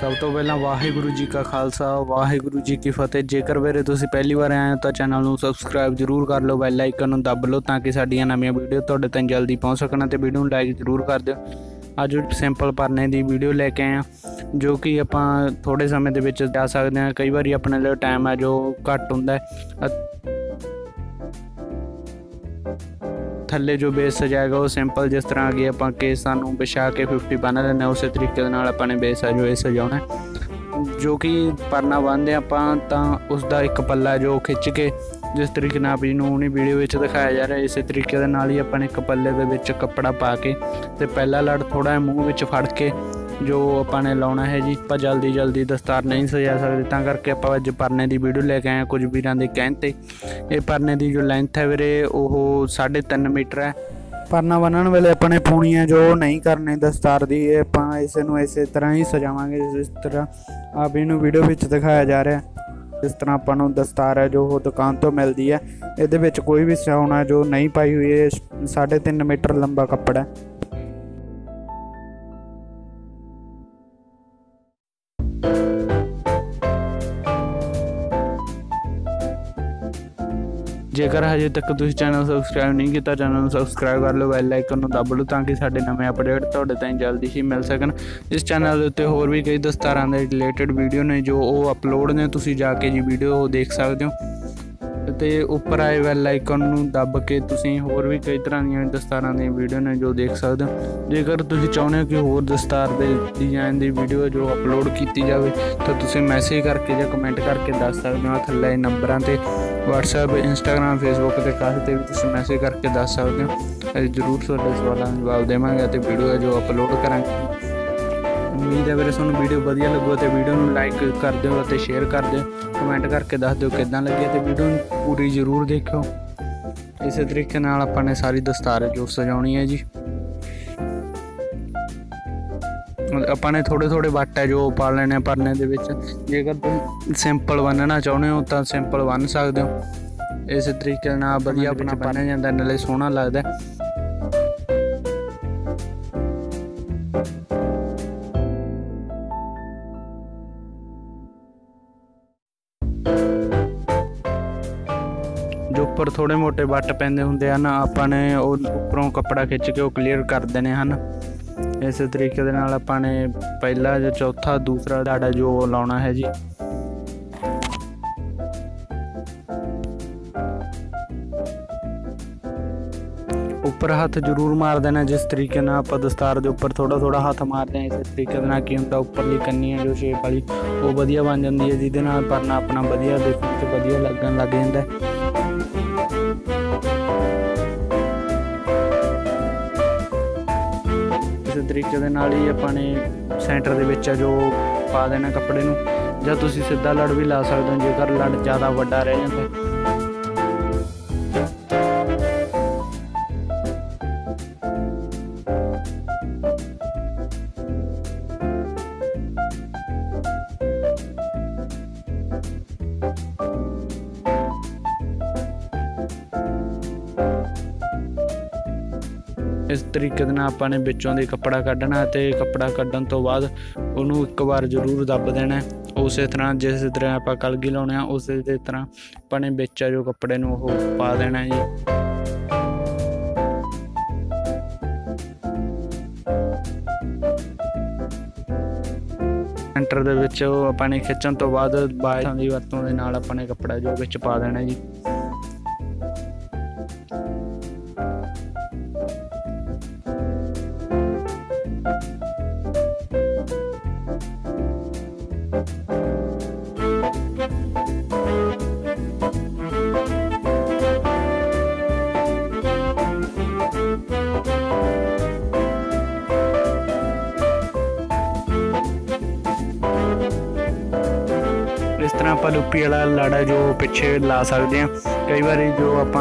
सब तो पहला वाहिगुरू जी का खालसा वाहिगुरू जी की फतेह। जेकर वीरे तुसीं पहली बार आए हो तो चैनल नूं सबसक्राइब जरूर कर लो, बैल आइकन नूं दब लो ताकि साडीआं नवीआं वीडियो तुहाडे तक जल्दी पहुँच सकण ते वीडियो नूं लाइक जरूर कर दिओ। अज सिंपल परने की वीडियो लैके आए हैं जो कि आपां थोड़े समय दे विच जा सकते हैं। कई बार अपने लिए टाइम है जो घट हुंदा है। थल्ले जो बेस सजाएगा वो सिंपल जिस तरह कि आप केसां नूं बिछा के 50 बन लेने उस तरीके नाल अपने बेस है जो ये सजाउणा जो कि परना बन्नदे आपां तां उसदा एक पल्ला जो खिच के जिस तरीके नाल आप जिन्होंने उन्हीं वीडियो में दिखाया जा रहा है इस तरीके दे नाल ही अपन एक पल्ले दे विच कपड़ा पा के ते पहला लड़ थोड़ा मूँह विच फड़ के जो अपने लाउणा है जी। आप जल्दी दस्तार नहीं सजा सकते तां करके आप अज परने की वीडियो लेके आए कुछ वीरां दे कहण ते। ये परने की जो लेंथ है वीरे वो 3.5 मीटर है। परना बन्नण वेले अपने पूणियां जो नहीं करने दस्तार दी आपां इस नूं इसे तरह ही सजावांगे जिस तरह आप इनू वीडियो विच दिखाया जा रहा है। जिस तरह आपां नूं दस्तार है जो दुकान तो मिलती है इहदे विच कोई भी सियाउणा जो नहीं पाई हुई है 3.5 मीटर लंबा कपड़ा है। जेकर हजे तक तुसीं चैनल सबसक्राइब नहीं किया चैनल सबसक्राइब कर लो, बैल आइकन नूं दब लो ताकि साडे नवे अपडेट तुहाडे ताईं जल्दी ही मिल सकन। इस चैनल दे उत्ते होर भी कई दस्तारां दे रिलेटेड वीडियो ने जो वो अपलोड ने, तुसीं जाके जी वीडियो देख सकदे हो। ते उपर आए बैल आइकन नूं दब के तुसीं होर भी कई तरह दी दस्तारां दी वीडियो ने जो देख सकदे हो। जेकर तुसीं चाहुंदे हो कि होर दस्तार दे डिजाइन दी वीडियो जो अपलोड कीती जावे तो तुसीं मैसेज करके जां कमेंट करके दस सकदे हो। थल्ले नंबरां ते व्हाट्सएप इंस्टाग्राम फेसबुक के काफी ते भी तुसीं मैसेज करके दस सकदे हो। असीं जरूर तुहाडे सवालां दे जवाब देवांगे ते वीडियो जो अपलोड करांगे। उम्मीद है वीरे तुहानूं वीडियो वधिया लगो तो वीडियो नूं लाइक कर दिओ ते शेयर कर दिओ, कमेंट करके दस दिओ किदां लगी ते वीडियो पूरी जरूर देखो। इस तरीके नाल आपां ने सारी दस्तार जो सजाउणी है जी। आपां ने थोड़े थोड़े वट है जो पा लेने परने दे विच। जेकर तुम सिंपल बन्नना चाहुंदे हो तो सिंपल बन सकदे हो। इस तरीके नाल वधिया अपना बन्निया जांदा नाले सोहना लगदा है। जो उपर थोड़े मोटे वट पैंदे हुंदे हन आपां ने उपरों कपड़ा खिच के वो क्लीयर कर देने हन। इस तरीके दे नाल आपां ने पहला जो चौथा दूसरा डाड़ा जो लाउणा है जी। उपर हाथ जरूर मार देना जिस तरीके नाल आपां दस्तार दे उपर थोड़ा थोड़ा हाथ मारते हैं। इस तरीके नाल की हुंदा उपरली कन्नी है जो शेप वाली वो वधिया बन जाती है जिहदे नाल परना अपना वधिया देखण ते वधिया लगन लग जांदा है। इस तरीके दे नाल ही आपां ने सेंटर दे विच जो पा देना कपड़े नूं जां तुसीं सीधा लड़ भी ला सकदे हो जेकर लड़ ज़्यादा वड्डा रह जांदा। इस तरीके दे नाल आपां ने विचों दी कपड़ा कड्ढना ते कपड़ा कड्ढण तो बाद उहनूं एक बार जरूर दब देना है। उस तरह जिस तरह आपां कलगी लाउणे आ उस तरह आपां ने विच जो कपड़े नूं ओह पा देना है जी। सेंटर दे विच आपां ने खिच्चण तो बाद बाज़ां दी वरतों दे नाल आपां ने कपड़ा जो विच पा देना है जी। इस तरह आप लुप्पी वाला लाड़ा जो पिछे ला सकते हैं। कई बार जो आप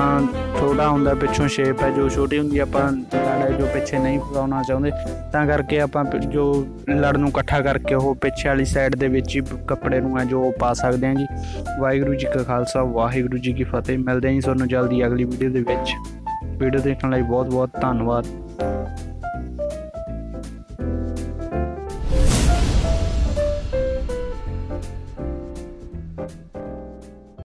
थोड़ा होंगे पिछों शेप है जो छोटी होंगी आप लाड़ा जो पिछे नहीं पकाना चाहते तो करके आप जो लड़ नूं इकट्ठा करके वो पिछे वाली साइड दे विच ही कपड़े नूं है जो पा सकते हैं जी। वाहिगुरू जी का खालसा वाहिगुरू जी की फतेह। मिलते हैं जी तुहानूं जल्दी अगली वीडियो दे विच। वीडियो देखने लई बहुत बहुत धन्नवाद।